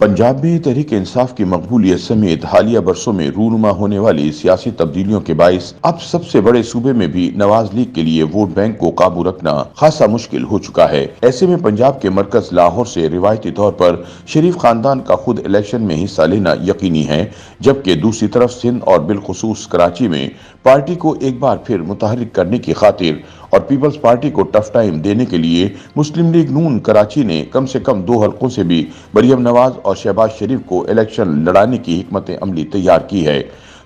पंजाब में तहरीक इंसाफ की मकबूलियत समेत हालिया बरसों में रूनुमा होने वाली सियासी तब्दीलियों के बाइस अब सबसे बड़े सूबे में भी नवाज लीग के लिए वोट बैंक को काबू रखना खासा मुश्किल हो चुका है। ऐसे में पंजाब के मरकज लाहौर से रिवायती तौर पर शरीफ खानदान का खुद इलेक्शन में हिस्सा लेना यकीनी है, जबकि दूसरी तरफ सिंध और बिलखुसूस कराची में पार्टी को एक बार फिर मुतहर्रिक करने की खातिर और पीपल्स पार्टी को टफ टाइम देने के लिए मुस्लिम लीग नून कराची ने कम से कम 2 हलकों से भी मरियम नवाज और शहबाज शरीफ को इलेक्शन लड़ाने की हिकमत अमली तैयार की है।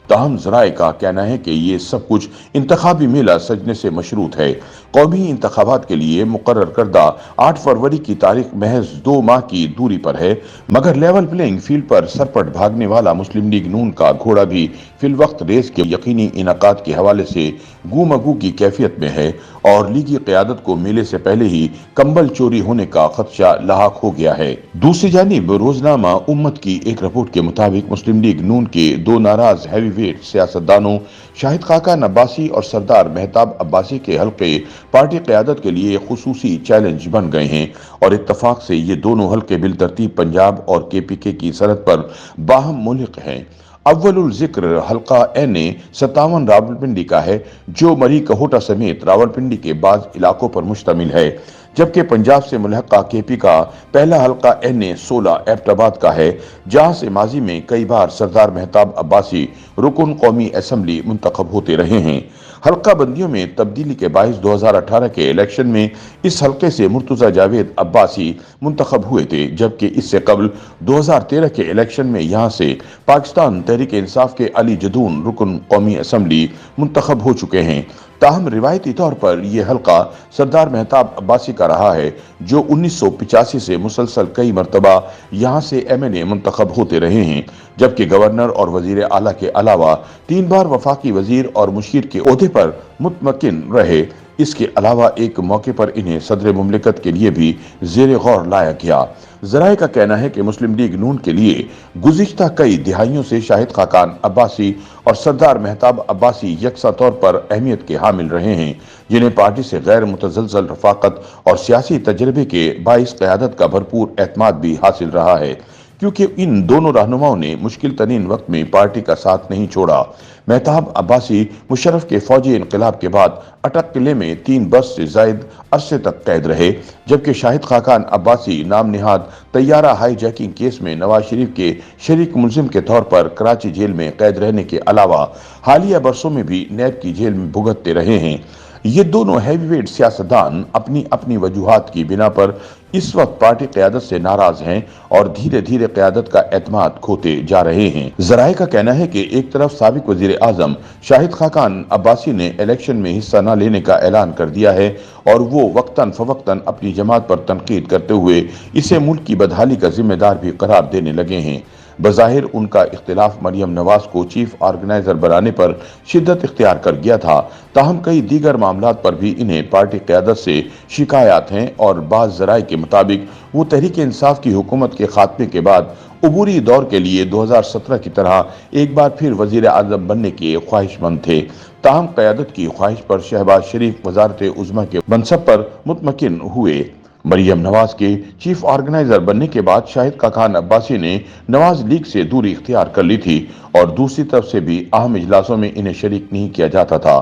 ताहम ज़राए का कहना है कि ये सब कुछ इंतखाबी मेला सजने से मशरूत है। कौमी इंतखाबात के लिए मुकर्रर करदा 8 फरवरी की तारीख महज 2 माह की दूरी पर है, मगर लेवल प्लेइंग फील्ड पर सरपट भागने वाला मुस्लिम लीग नून का घोड़ा भी फिल वक्त रेस के यकीनी इनाकाद के हवाले से गूमगू की कैफियत में है और लीगी क़यादत को मेले से पहले ही कंबल चोरी होने का खदशा लाहक हो गया है। दूसरी जानिब रोजनामा उम्मत की एक रिपोर्ट के मुताबिक मुस्लिम लीग नून के 2 नाराज हैवीवेट सियासतदानों शाहिद खाकान अब्बासी और सरदार मेहताब अब्बासी के हल्के पार्टी क़यादत के लिए खुसूसी चैलेंज बन गए हैं और इत्तफाक से ये दोनों हल्के बिलतरतीब पंजाब और KPK की सरहद पर बाहम मुल्हिक हैं। अव्वलुल जिक्र हल्का NA 57 रावलपिंडी का है, जो मरी कहोटा समेत रावलपिंडी के बाज़ इलाकों पर मुश्तमिल है, जबकि पंजाब से मुल्हका KP का पहला हल्का NA 16 एबटाबाद का है, जहां से माजी में कई बार सरदार मेहताब अब्बासी रुकन कौमी असम्बली मुंतखब होते रहे हैं। हल्का बंदियों में तब्दीली के बाइस 2018 के इलेक्शन में इस हल्के से मुर्तजा जावेद अब्बासी मुंतखब हुए थे, जबकि इससे कबल 2013 के इलेक्शन में यहां से पाकिस्तान तहरीक इंसाफ के अली जदून रुकन कौमी असम्बली मुंतखब हो चुके हैं। ताहम रिवायती तौर पर यह हल्का सरदार मेहताब अब्बासी का रहा है, जो 1985 से मुसलसल कई मरतबा यहाँ से MNA मुंतखब होते रहे हैं, जबकि गवर्नर और वजीर आला के अलावा 3 बार वफाकी वजीर और मुशीर के ओहदे पर मुतमकिन रहे। इसके अलावा एक मौके पर इन्हें सदर मुमलिकत के लिए भी ज़ेर गौर लाया गया। ज़राए का कहना है कि मुस्लिम लीग नून के लिए गुज़िश्ता कई दिहाइयों से शाहिद खाकान अब्बासी और सरदार मेहताब अब्बासी यकसा तौर पर अहमियत के हामिल रहे हैं, जिन्हें पार्टी से गैर मुतज़लज़ल रफ़ाक़त और सियासी तजर्बे के बाइस क़यादत का भरपूर एतमाद भी हासिल रहा है, क्योंकि इन दोनों रहनुमाओं ने मुश्किल तरीन वक्त में पार्टी का साथ नहीं छोड़ा। मेहताब अब्बासी मुशर्रफ के फौजी इनकलाब के बाद अटक किले में 3 बरस से जायद अरसे तक कैद रहे, जबकि शाहिद खाकान अब्बासी नाम निहाद तैयारा हाईजैकिंग केस में नवाज शरीफ के शरीक मुलजिम के तौर पर कराची जेल में कैद रहने के अलावा हालिया बरसों में भी नैब की जेल में भुगतते रहे हैं। ये दोनों हैवीवेट सियासतदान अपनी अपनी वजूहात की बिना पर इस वक्त पार्टी क़यादत से नाराज हैं और धीरे धीरे क़यादत का एतमाद खोते जा रहे हैं। ज़राए का कहना है कि एक तरफ साबिक वज़ीर आज़म शाहिद खाकान अब्बासी ने इलेक्शन में हिस्सा न लेने का ऐलान कर दिया है और वो वक्तन फवक्तन अपनी जमात पर तनकीद करते हुए इसे मुल्क की बदहाली का जिम्मेदार भी करार देने लगे हैं। बज़ाहिर उनका इख्तिलाफ मरियम नवाज को चीफ ऑर्गेनाइजर बनाने पर शिद्दत इख्तियार कर गया था, ताहम कई दीगर मामलात पर भी इन्हें पार्टी क़यादत से शिकायत हैं और बाज़ ज़राए के मुताबिक वो तहरीक इंसाफ की हुकूमत के खात्मे के बाद अबूरी दौर के लिए 2017 की तरह एक बार फिर वज़ीर आज़म बनने के ख्वाहिशमंद थे। ताहम क़यादत की ख्वाहिश पर शहबाज शरीफ वज़ारत उज़्मा के मनसब पर मुतमकिन हुए। मरियम नवाज के चीफ ऑर्गेनाइजर बनने के बाद शाहिद खाकान अब्बासी ने नवाज लीग से दूरी इख्तियार कर ली थी और दूसरी तरफ से भी अहम इजलासों में इन्हें शरीक नहीं किया जाता था।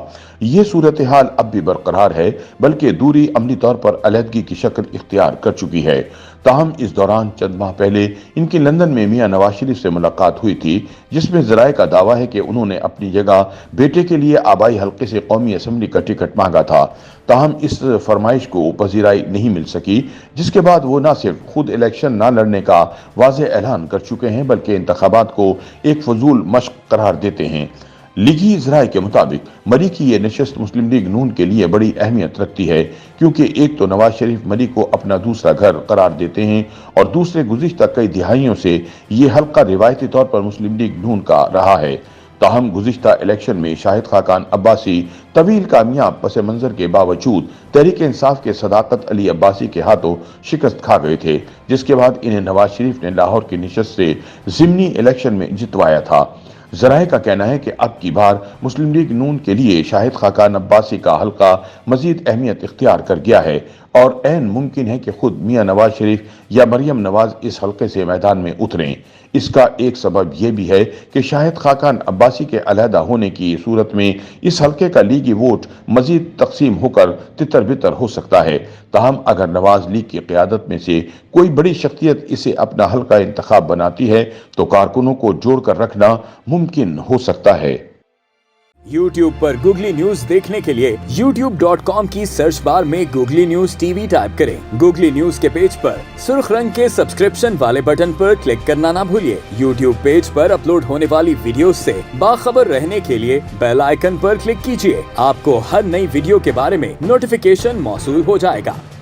ये सूरत हाल अब भी बरकरार है, बल्कि दूरी अमली तौर पर अलहदगी की शक्ल इख्तियार कर चुकी है। ताहम इस दौरान चंद माह पहले इनकी लंदन में मियां नवाज शरीफ से मुलाकात हुई थी, जिसमें ज़राए का दावा है कि उन्होंने अपनी जगह बेटे के लिए आबाई हल्के से कौमी असम्बली का टिकट मांगा था। ताहम इस फरमाइश को पजीराई नहीं मिल सकी, जिसके बाद वो न सिर्फ खुद इलेक्शन न लड़ने का वाज़ेह ऐलान कर चुके हैं, बल्कि इंतखाबात को एक फजूल मश्क करार देते हैं। लीगी ज़राए के मुताबिक मरी की ये नशस्त मुस्लिम लीग नून के लिए बड़ी अहमियत रखती है, क्योंकि एक तो नवाज शरीफ मरी को अपना दूसरा घर करार देते हैं और दूसरे गुज़िश्ता कई दिहाइयों से ये हल्का रिवायती तौर पर मुस्लिम लीग नून का रहा है। ताहम गुज़िश्ता इलेक्शन में शाहिद खाकान अब्बासी तवील कामयाब पस मंजर के बावजूद तहरीक इंसाफ के सदाकत अली अब्बासी के हाथों शिकस्त खा गए थे, जिसके बाद इन्हें नवाज शरीफ ने लाहौर की नशस्त से ज़िमनी इलेक्शन में जितवाया था। ज़राए का कहना है कि अब की बार मुस्लिम लीग नून के लिए शाहिद खाकान अब्बासी का हल्का मजीद अहमियत इख्तियार कर गया है और ऐन मुमकिन है कि खुद मियां नवाज शरीफ या मरियम नवाज इस हलके से मैदान में उतरें। इसका एक सबब यह भी है कि शाहिद खाकान अब्बासी के अलहदा होने की सूरत में इस हलके का लीगी वोट मजीद तकसीम होकर तितर बितर हो सकता है। ताहम अगर नवाज लीग की क़यादत में से कोई बड़ी शख्सियत इसे अपना हलका इंतखाब बनाती है तो कारकुनों को जोड़कर रखना मुमकिन हो सकता है। YouTube पर गूगली न्यूज देखने के लिए youtube.com की सर्च बार में गूगली न्यूज टीवी टाइप करें। गूगली न्यूज के पेज पर सुर्ख रंग के सब्सक्रिप्शन वाले बटन पर क्लिक करना ना भूलिए। YouTube पेज पर अपलोड होने वाली वीडियोस से बाखबर रहने के लिए बेल आइकन पर क्लिक कीजिए। आपको हर नई वीडियो के बारे में नोटिफिकेशन मौसूल हो जाएगा।